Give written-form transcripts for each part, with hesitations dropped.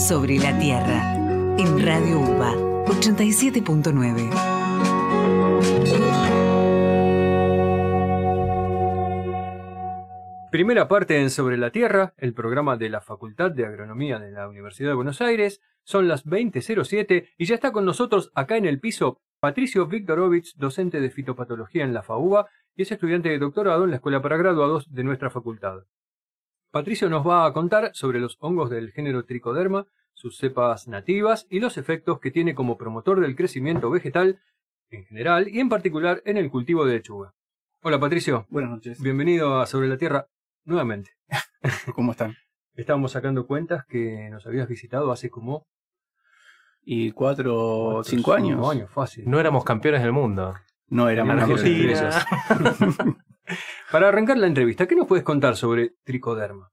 Sobre la Tierra, en Radio UBA 87.9. Primera parte en Sobre la Tierra, el programa de la Facultad de Agronomía de la Universidad de Buenos Aires. Son las 20:07 y ya está con nosotros acá en el piso Patricio Viktorovich, docente de fitopatología en la FAUBA y es estudiante de doctorado en la Escuela para Graduados de nuestra facultad. Patricio nos va a contar sobre los hongos del género Trichoderma, sus cepas nativas y los efectos que tiene como promotor del crecimiento vegetal en general y en particular en el cultivo de lechuga. Hola Patricio. Buenas noches. Bienvenido a Sobre la Tierra nuevamente. ¿Cómo están? Estábamos sacando cuentas que nos habías visitado hace como... ¿Y 4 o 5 años? 5 años, fácil. No éramos campeones del mundo. No éramos Argentina. campeones. Para arrancar la entrevista, ¿qué nos puedes contar sobre Trichoderma?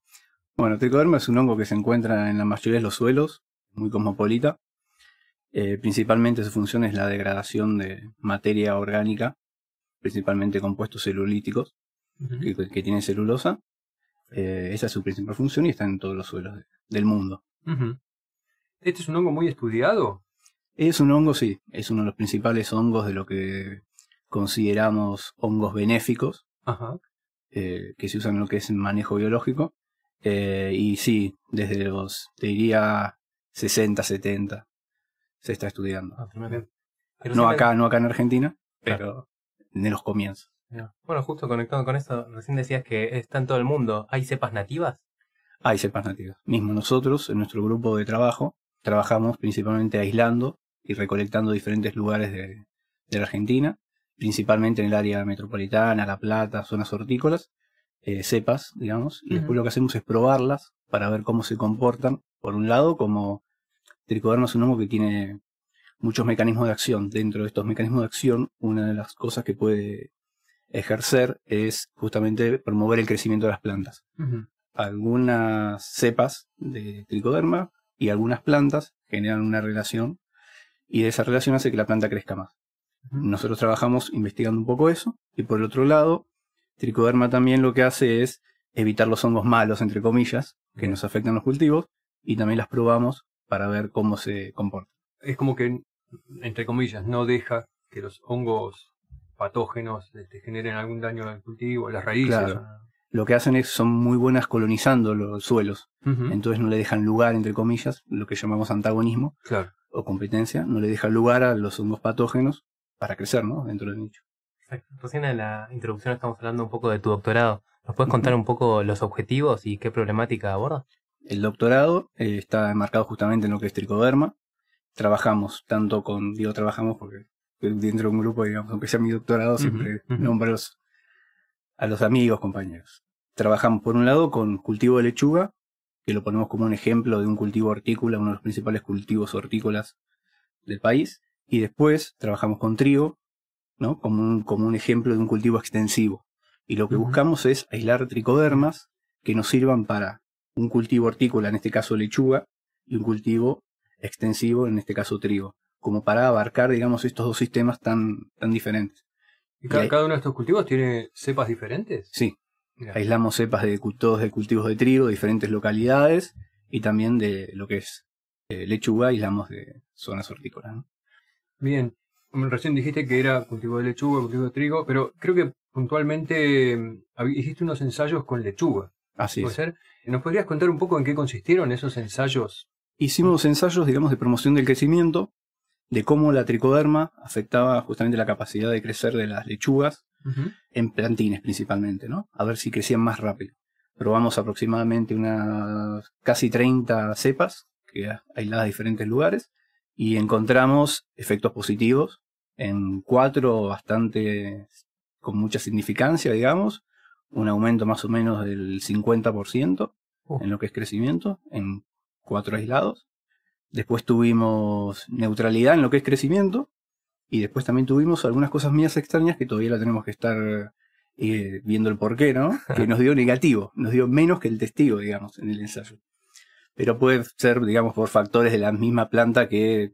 Bueno, Trichoderma es un hongo que se encuentra en la mayoría de los suelos, muy cosmopolita. Principalmente su función es la degradación de materia orgánica, principalmente compuestos celulíticos que tienen celulosa. Esa es su principal función y está en todos los suelos del mundo. ¿Este es un hongo muy estudiado? Es un hongo, sí. Es uno de los principales hongos de lo que consideramos hongos benéficos. Ajá. Que se usan en lo que es manejo biológico. Y sí, desde los, te diría, 60, 70 se está estudiando. No acá en Argentina, pero en los comienzos. Bueno, justo conectado con eso, recién decías que está en todo el mundo. ¿Hay cepas nativas? Hay cepas nativas. Mismo nosotros, en nuestro grupo de trabajo, trabajamos principalmente aislando y recolectando diferentes lugares de la Argentina, principalmente en el área metropolitana, La Plata, zonas hortícolas, cepas, digamos, y después lo que hacemos es probarlas para ver cómo se comportan. Por un lado, como Trichoderma es un hongo que tiene muchos mecanismos de acción. Dentro de estos mecanismos de acción, una de las cosas que puede ejercer es justamente promover el crecimiento de las plantas. Algunas cepas de Trichoderma y algunas plantas generan una relación y de esa relación hace que la planta crezca más. Nosotros trabajamos investigando un poco eso y por el otro lado, Trichoderma también lo que hace es evitar los hongos malos, entre comillas, que nos afectan los cultivos y también las probamos para ver cómo se comportan. Es como que, entre comillas, no deja que los hongos patógenos generen algún daño al cultivo, las raíces. Claro. Lo que hacen es, son muy buenas colonizando los suelos. Entonces no le dejan lugar, entre comillas, lo que llamamos antagonismo o competencia, no le dejan lugar a los hongos patógenos para crecer, ¿no? Dentro del nicho. Exacto. Recién en la introducción estamos hablando un poco de tu doctorado. ¿Nos puedes contar un poco los objetivos y qué problemática abordas? El doctorado está enmarcado justamente en lo que es Trichoderma. Trabajamos tanto con, trabajamos porque dentro de un grupo, digamos, aunque sea mi doctorado, siempre nombro a los amigos, compañeros. Trabajamos por un lado con cultivo de lechuga, que lo ponemos como un ejemplo de un cultivo hortícola, uno de los principales cultivos hortícolas del país, y después trabajamos con trigo, ¿no? como un ejemplo de un cultivo extensivo. Y lo que buscamos es aislar tricodermas que nos sirvan para un cultivo hortícola, en este caso lechuga, y un cultivo extensivo, en este caso trigo, como para abarcar, digamos, estos dos sistemas tan diferentes. ¿Y cada uno de estos cultivos tiene cepas diferentes? Sí. Aislamos cepas de cultivos de trigo de diferentes localidades y también de lo que es lechuga, aislamos de zonas hortícolas, ¿no? Bien. Recién dijiste que era cultivo de lechuga, cultivo de trigo, pero creo que puntualmente hiciste unos ensayos con lechuga. Así ¿Puede es. ser? ¿Nos podrías contar un poco en qué consistieron esos ensayos? Hicimos ensayos, digamos, de promoción del crecimiento, de cómo la tricoderma afectaba justamente la capacidad de crecer de las lechugas en plantines principalmente, ¿no? A ver si crecían más rápido. Probamos aproximadamente unas casi 30 cepas aisladas de diferentes lugares y encontramos efectos positivos en 4 bastante con mucha significancia, digamos, un aumento más o menos del 50% en lo que es crecimiento en 4 aislados. Después tuvimos neutralidad en lo que es crecimiento. Y después también tuvimos algunas cosas mías extrañas que todavía la tenemos que estar viendo el porqué, ¿no? Que nos dio negativo. Nos dio menos que el testigo, digamos, en el ensayo. Pero puede ser, digamos, por factores de la misma planta que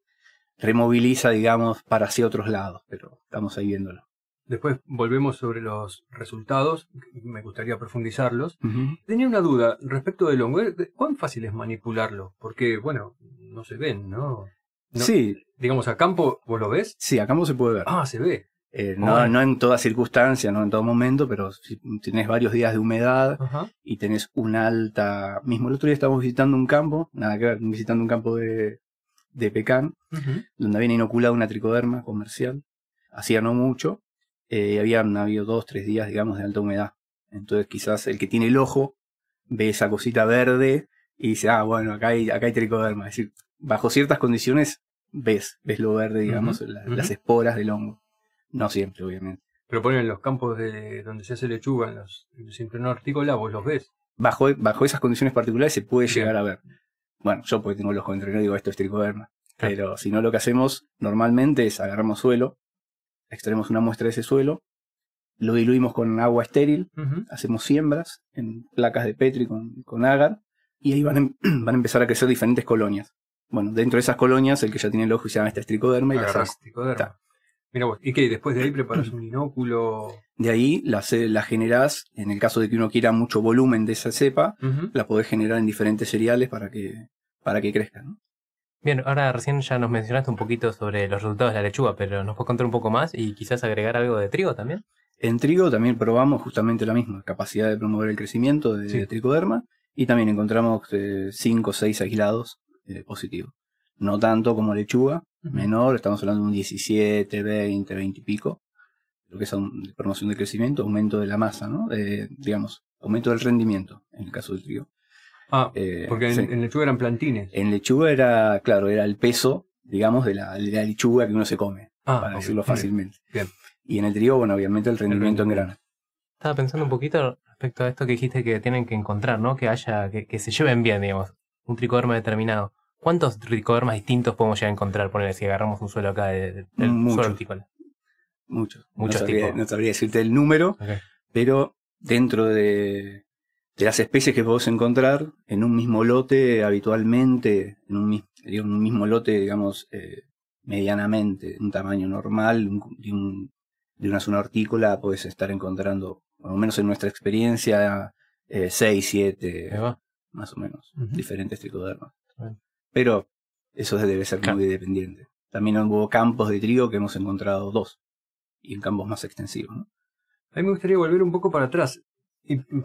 removiliza, digamos, para hacia otros lados. Pero estamos ahí viéndolo. Después volvemos sobre los resultados, me gustaría profundizarlos. Ujú. Tenía una duda respecto del hongo. ¿Cuán fácil es manipularlo? Porque, bueno, no se ven, ¿no? Sí, Digamos, a campo, ¿vos lo ves? sí, acá no se puede ver. Ah, se ve. No, Bueno. no en toda circunstancia, no en todo momento, pero si tenés varios días de humedad Ajá. y tenés una alta... Mismo el otro día estábamos visitando un campo, nada que ver, visitando un campo de pecan, Ujú. donde habían inoculado una tricoderma comercial. Hacía no mucho, habían habido 2-3 días, digamos, de alta humedad. Entonces quizás el que tiene el ojo ve esa cosita verde y dice, ah, bueno, acá hay tricoderma. Es decir, bajo ciertas condiciones ves lo verde, digamos, Ujú, las ujú. esporas del hongo. No siempre, obviamente. Pero ponen los campos de donde se hace lechuga, en los siempre hortícola, vos los ves. Bajo esas condiciones particulares se puede Bien. llegar a ver. Bueno, yo porque tengo el ojo entrenado digo esto es tricoderma. Claro. Pero si no, lo que hacemos normalmente es agarramos suelo, extraemos una muestra de ese suelo, lo diluimos con agua estéril, Ujú. hacemos siembras en placas de Petri con agar y ahí van a empezar a crecer diferentes colonias. Bueno, dentro de esas colonias, el que ya tiene el ojo y se llama esta es tricoderma y la Agarrás saca. tricoderma. Está. Mira vos, ¿y qué? Después de ahí preparas un inóculo. De ahí la generás, en el caso de que uno quiera mucho volumen de esa cepa, Ujú. la podés generar en diferentes cereales para que crezca, ¿no? Bien, ahora recién ya nos mencionaste un poquito sobre los resultados de la lechuga, pero ¿nos puedes contar un poco más y quizás agregar algo de trigo también? En trigo también probamos justamente la misma capacidad de promover el crecimiento de Sí. tricoderma y también encontramos 5 o 6 aislados positivos. No tanto como lechuga, Ujú. menor, estamos hablando de un 17, 20, 20 y pico, lo que es promoción de crecimiento, aumento de la masa, ¿no? Digamos, aumento del rendimiento en el caso del trigo. Ah, Eh, porque sí. en lechuga eran plantines. En lechuga era, claro, era el peso, digamos, de la lechuga que uno se come, para ok, decirlo bien, fácilmente. bien. Y en el trigo, bueno, obviamente el rendimiento en rendimiento. grano. Estaba pensando un poquito respecto a esto que dijiste que tienen que encontrar, ¿no? Que haya, que se lleven bien, digamos, un tricoderma determinado. ¿Cuántos tricodermas distintos podemos llegar a encontrar, poner si agarramos un suelo acá del Muchos. suelo hortícola? Muchos. Muchos no sabría, tipos. no sabría decirte el número, Ok. pero dentro de las especies que podés encontrar en un mismo lote, habitualmente, en un mismo lote, digamos, medianamente, un tamaño normal, de una zona hortícola, podés estar encontrando, por lo menos en nuestra experiencia, 6, 7, Ahí va. más o menos, Ujú. diferentes tricodermas. Bien. Pero eso debe ser Claro. muy dependiente. También hubo campos de trigo que hemos encontrado 2, y en campos más extensivos, ¿no? A mí me gustaría volver un poco para atrás,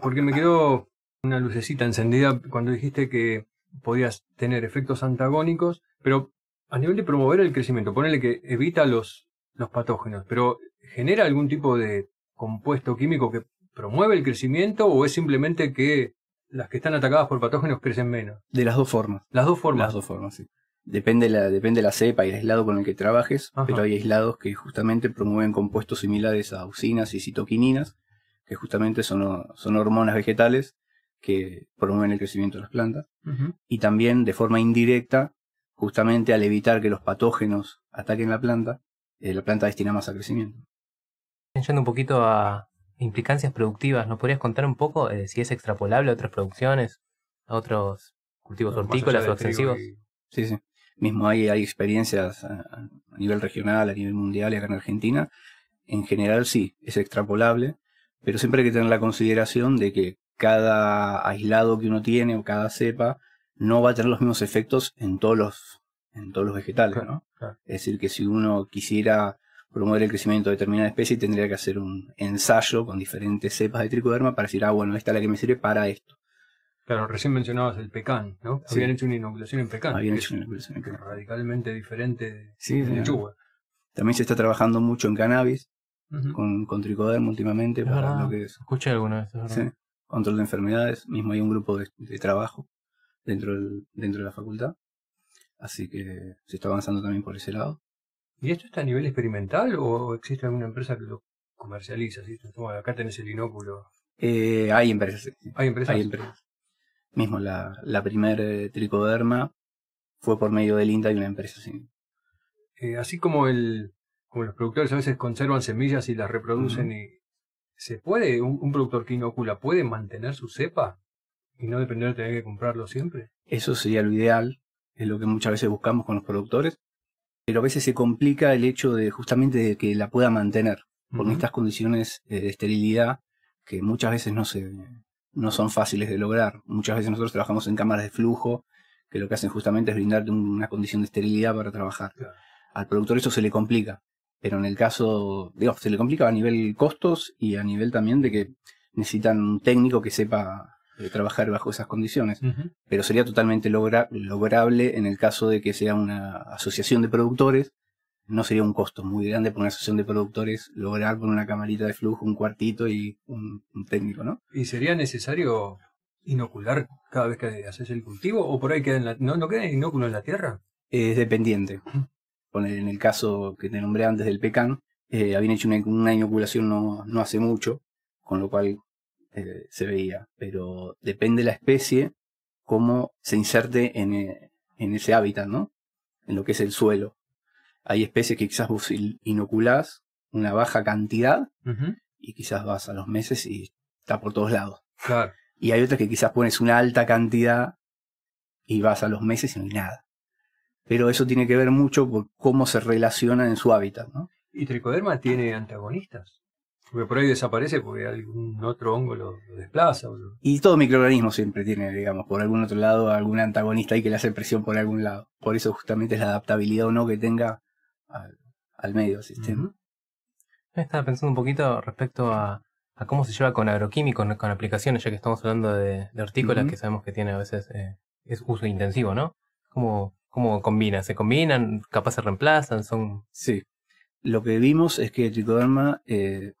porque me quedó una lucecita encendida cuando dijiste que podías tener efectos antagónicos, pero a nivel de promover el crecimiento, ponele que evita los patógenos, pero ¿genera algún tipo de compuesto químico que promueve el crecimiento o es simplemente que las que están atacadas por patógenos crecen menos? De las dos formas. Las dos formas. Las dos formas, sí. Depende la cepa y el aislado con el que trabajes, Ajá. pero hay aislados que justamente promueven compuestos similares a auxinas y citoquininas, que justamente son hormonas vegetales que promueven el crecimiento de las plantas. Ujú. Y también de forma indirecta, justamente al evitar que los patógenos ataquen la planta destina más a crecimiento. Yendo un poquito a implicancias productivas, ¿nos podrías contar un poco si es extrapolable a otras producciones, a otros cultivos Más allá hortícolas de o trigo extensivos? Sí, sí. Mismo hay experiencias a nivel regional, a nivel mundial y acá en Argentina. En general sí, es extrapolable, pero siempre hay que tener la consideración de que cada aislado que uno tiene o cada cepa no va a tener los mismos efectos en todos los vegetales, Claro, ¿no? claro. Es decir, que si uno quisiera promover el crecimiento de determinada especie, tendría que hacer un ensayo con diferentes cepas de tricoderma para decir, bueno, esta es la que me sirve para esto. Claro, recién mencionabas el pecan, ¿no? Sí. Habían hecho una inoculación en pecan. Habían que hecho es una inoculación en pecan. radicalmente diferente de Sí, sí. lechuga. También se está trabajando mucho en cannabis, Ujú. con tricoderma últimamente, Es para verdad, lo que es escuché alguna vez, es verdad. sí, control de enfermedades. Mismo hay un grupo de trabajo dentro de la facultad. Así que se está avanzando también por ese lado. ¿Y esto está a nivel experimental o existe alguna empresa que lo comercializa? ¿Sí? Toma, acá tenés el inóculo. Hay empresas, sí. ¿Hay empresas? Hay empresas. Mismo la primer tricoderma fue por medio del INTA y una empresa, sí. Así como como los productores a veces conservan semillas y las reproducen Ujú. y ¿se puede, un productor que inocula puede mantener su cepa y no depender de tener que comprarlo siempre? Eso sería lo ideal, es lo que muchas veces buscamos con los productores, pero a veces se complica el hecho de justamente de que la pueda mantener. por estas condiciones de esterilidad que muchas veces no son fáciles de lograr. Muchas veces nosotros trabajamos en cámaras de flujo, que lo que hacen justamente es brindarte una condición de esterilidad para trabajar. Claro. Al productor eso se le complica, pero en el caso, digamos, se le complica a nivel costos y a nivel también de que necesitan un técnico que sepa trabajar bajo esas condiciones. Pero sería totalmente lograble en el caso de que sea una asociación de productores. No sería un costo muy grande por una asociación de productores lograr con una camarita de flujo, un cuartito y un técnico, ¿no? ¿Y sería necesario inocular cada vez que haces el cultivo? ¿O por ahí no queda inóculo en la tierra? Es dependiente. En el caso que te nombré antes del pecan, habían hecho una inoculación no hace mucho, con lo cual se veía. Pero depende de la especie, cómo se inserte en ese hábitat, ¿no? En lo que es el suelo. Hay especies que quizás vos inoculás una baja cantidad y quizás vas a los meses y está por todos lados. Claro. Y hay otras que quizás pones una alta cantidad y vas a los meses y no hay nada. Pero eso tiene que ver mucho por cómo se relaciona en su hábitat, ¿no? ¿Y tricoderma tiene antagonistas? Porque por ahí desaparece porque algún otro hongo lo desplaza. Y todo microorganismo siempre tiene, digamos, por algún otro lado, algún antagonista ahí que le hace presión por algún lado. Por eso justamente es la adaptabilidad o no que tenga al medio, al sistema. Estaba pensando un poquito respecto a cómo se lleva con agroquímicos, con aplicaciones, ya que estamos hablando de hortícolas, que sabemos que tiene a veces es uso intensivo, ¿no? ¿Cómo combina? ¿Se combinan? ¿Capaz se reemplazan? Sí. Lo que vimos es que el tricoderma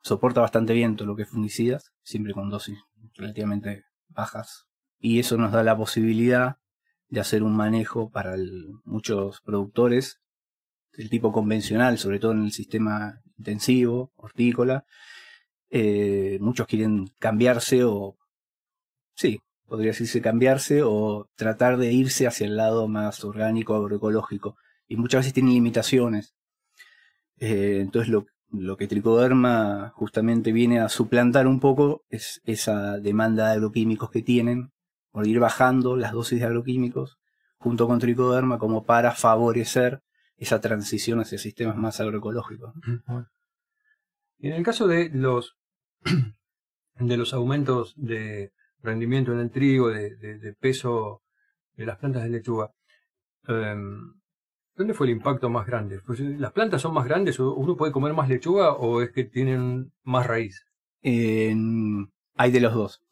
soporta bastante bien todo lo que es fungicidas, siempre con dosis relativamente bajas. Y eso nos da la posibilidad de hacer un manejo para muchos productores del tipo convencional, sobre todo en el sistema intensivo, hortícola. Muchos quieren cambiarse podría decirse cambiarse o tratar de irse hacia el lado más orgánico, agroecológico. Y muchas veces tienen limitaciones. Entonces lo que tricoderma justamente viene a suplantar un poco es esa demanda de agroquímicos que tienen, por ir bajando las dosis de agroquímicos junto con tricoderma como para favorecer esa transición hacia sistemas más agroecológicos. Y en el caso de los aumentos de rendimiento en el trigo, de peso de las plantas de lechuga, ¿dónde fue el impacto más grande? Pues, ¿las plantas son más grandes o uno puede comer más lechuga o es que tienen más raíz? Hay de los dos.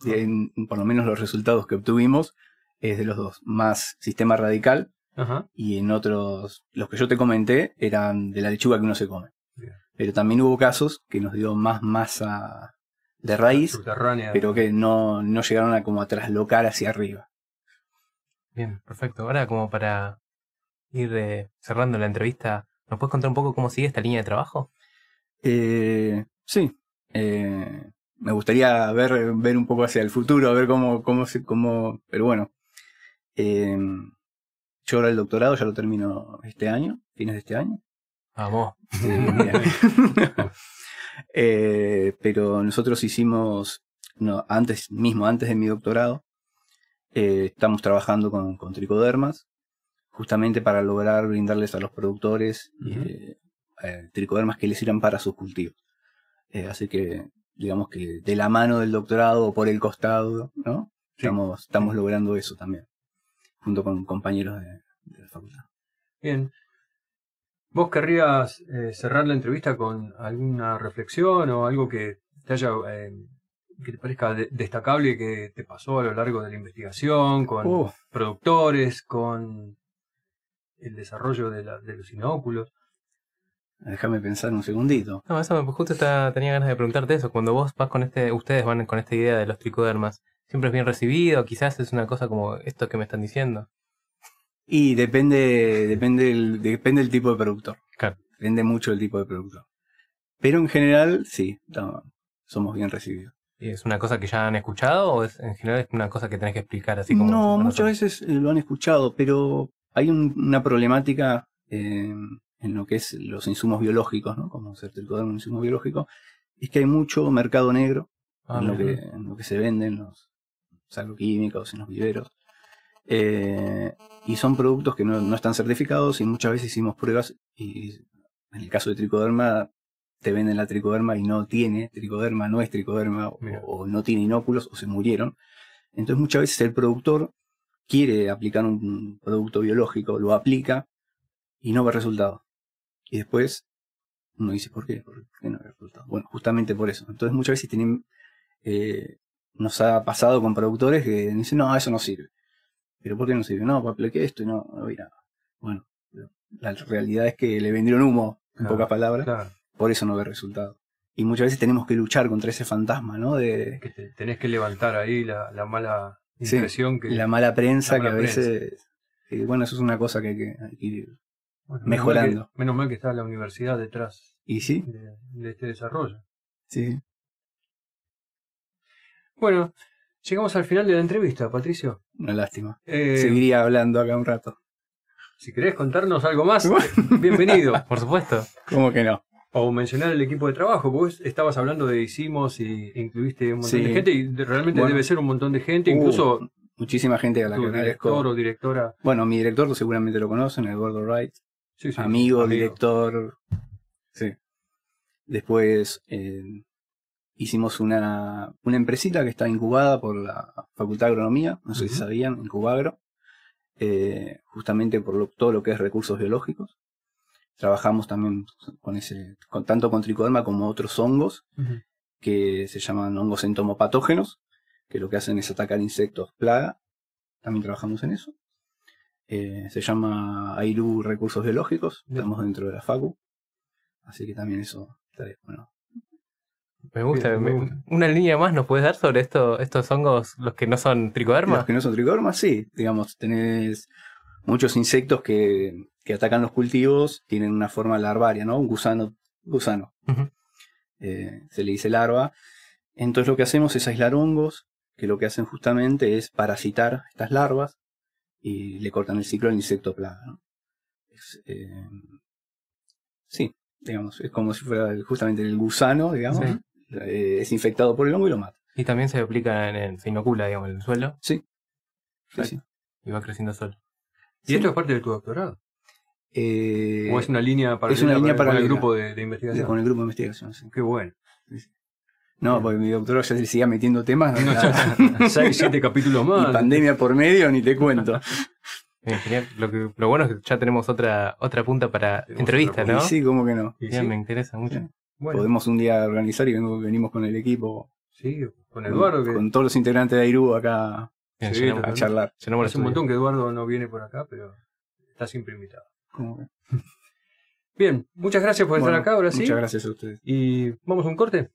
Por lo menos los resultados que obtuvimos es de los dos. Más sistema radical. Ajá. Y en otros, los que yo te comenté eran de la lechuga que uno se come. Bien. Pero también hubo casos que nos dio más masa de raíz, subterránea, pero que no llegaron a traslocar hacia arriba. Bien, perfecto. Ahora, como para ir cerrando la entrevista, ¿nos puedes contar un poco cómo sigue esta línea de trabajo? Sí. Me gustaría ver un poco hacia el futuro, a ver cómo pero bueno. Yo ahora el doctorado ya lo termino este año, fines de este año. Vamos. Pero nosotros hicimos, antes de mi doctorado, estamos trabajando con tricodermas, justamente para lograr brindarles a los productores tricodermas que les sirvan para sus cultivos. Así que, digamos que de la mano del doctorado o por el costado, ¿no? Sí. Estamos logrando eso también, junto con compañeros de la facultad. Bien. ¿Vos querrías cerrar la entrevista con alguna reflexión o algo que te que te parezca destacable que te pasó a lo largo de la investigación, con productores, con el desarrollo de los inóculos? Déjame pensar un segundito. No, eso justo tenía ganas de preguntarte eso. Cuando vos vas ustedes van con esta idea de los tricodermas, ¿siempre es bien recibido? Quizás es una cosa como esto que me están diciendo. Y depende del tipo de productor. Claro. Depende mucho del tipo de productor. Pero en general, sí, somos bien recibidos. ¿Y es una cosa que ya han escuchado o en general es una cosa que tenés que explicar así como? No, muchas veces lo han escuchado, pero hay una problemática en lo que es los insumos biológicos, ¿no? Como ser tricoderma un insumo biológico, es que hay mucho mercado negro en lo que se venden los agroquímicos, en los viveros. Y son productos que no están certificados y muchas veces hicimos pruebas y en el caso de tricoderma te venden la tricoderma y no tiene tricoderma, no es tricoderma, o no tiene inóculos, o se murieron. Entonces muchas veces el productor quiere aplicar un producto biológico, lo aplica y no ve resultado. Y después uno dice, ¿por qué? ¿Por qué no ve resultado? Bueno, justamente por eso. Entonces muchas veces nos ha pasado con productores que dicen, no, eso no sirve. ¿Pero por qué no sirve? No, apliqué esto y no vi nada. Bueno, la realidad es que le vendieron humo, en pocas palabras, claro. Por eso no ve resultado. Y muchas veces tenemos que luchar contra ese fantasma, ¿no? Que tenés que levantar ahí la mala impresión. Sí, la mala prensa que a veces... bueno, eso es una cosa que hay que ir mejorando. Menos mal que está la universidad detrás ¿Y sí? de este desarrollo. Sí. Bueno, llegamos al final de la entrevista, Patricio. Una lástima. Seguiría hablando acá un rato. Si querés contarnos algo más, bienvenido. Por supuesto. ¿Cómo que no? O mencionar el equipo de trabajo, porque vos estabas hablando de hicimos y incluiste un montón de gente, y realmente debe ser un montón de gente, incluso muchísima gente a la que agradezco. Director o directora. Bueno, mi director seguramente lo conocen, Eduardo Wright. Sí, amigo, director. Sí. Después hicimos una empresita que está incubada por la Facultad de Agronomía, no sé si sabían, Incubagro, justamente por todo lo que es recursos biológicos. Trabajamos también tanto con tricoderma como otros hongos, que se llaman hongos entomopatógenos, que lo que hacen es atacar insectos plaga. También trabajamos en eso. Se llama AIRU Recursos Biológicos, estamos dentro de la Facu. Así que también eso estaría bueno. Me gusta. ¿Una línea más nos puedes dar sobre estos hongos, los que no son tricoderma? Los que no son tricoderma, sí. Digamos, tenés muchos insectos que atacan los cultivos, tienen una forma larvaria, ¿no? Un gusano. Se le dice larva. Entonces lo que hacemos es aislar hongos, que lo que hacen justamente es parasitar estas larvas y le cortan el ciclo al insecto plaga, ¿no? Sí, digamos, es como si fuera justamente el gusano, digamos. Sí. Es infectado por el hongo y lo mata. Y también se aplica se inocula, digamos, en el suelo. Sí. Sí. Y va creciendo solo. ¿Y esto es parte de tu doctorado? ¿O es una línea para el grupo de investigación? Con el grupo de investigación, sí. Qué bueno. Sí. No, porque mi doctorado ya se sigue metiendo temas. 6, 7 capítulos más. Y pandemia por medio, ni te cuento. Genial. Lo bueno es que ya tenemos otra punta para entrevista, ¿no? Sí, ¿cómo que no? Bien, sí. Me interesa mucho. Bueno. Podemos un día organizar y venimos con el equipo. Sí, con Eduardo. Con todos los integrantes de AIRU acá a charlar. Hace un montón que Eduardo no viene por acá, pero está siempre invitado. ¿Cómo que? Bien, muchas gracias por estar acá ahora sí. Muchas gracias a ustedes. Y vamos a un corte.